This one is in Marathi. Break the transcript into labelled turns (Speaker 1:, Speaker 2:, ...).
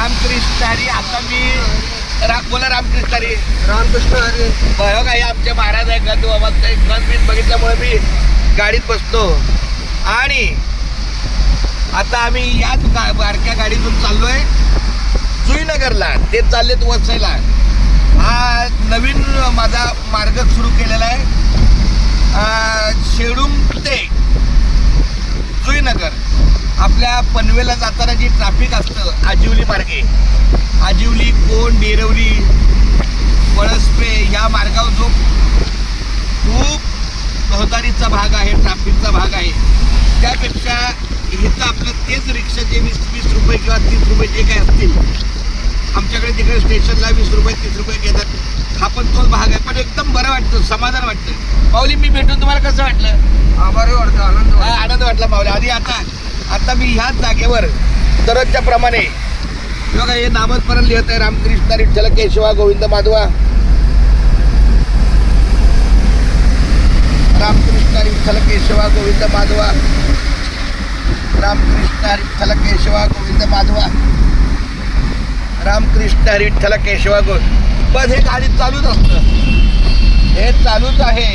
Speaker 1: रामकृष्ण हरी. आता मी बोला रामकृष्ण हरी.
Speaker 2: रामकृष्ण हरी.
Speaker 1: बघा काही आमचे महाराज आहे गंध बाबा. ते गंध बघितल्यामुळे मी गाडीत बसतो आणि आता आम्ही याच बारक्या गाडीतून चाललोय जुईनगरला. ते चाललेत वसईला. हा नवीन माझा मार्ग सुरू केलेला आहे. शेडूम ते जुईनगर. आपल्या पनवेलला जाताना जी ट्रॅफिक असतं आजिवली मार्गे, आजिवली, कोंड, डेरवली, पळसपे या मार्गावर जो खूप रहदारीचा भाग आहे, ट्रॅफिकचा भाग आहे, त्यापेक्षा इथं आपलं तेच रिक्षा जे 20 रुपये किंवा 30 रुपये जे काय असतील, आमच्याकडे तिकडे स्टेशनला 20 रुपये 30 रुपये घेतात. हा पण तोच भाग आहे, पण एकदम बरं वाटतं, समाधान वाटतं. माऊली मी भेटून तुम्हाला कसं वाटलं?
Speaker 2: आभारी वाटतं,
Speaker 1: आनंद वाटला माऊली. आणि आता मी ह्याच जागेवर दररोजच्या प्रमाणे बघा हे नामस्मरण लिहित आहे. रामकृष्ण विठ्ठल केशवा गोविंद माधवा. रामकृष्ण विठ्ठल केशवा गोविंद माधवा. रामकृष्ण विठ्ठल केशवा गोविंद माधवा. रामकृष्ण विठ्ठल केशवा गोविंद. बस हे गाडी चालूच असतं, हे चालूच आहे.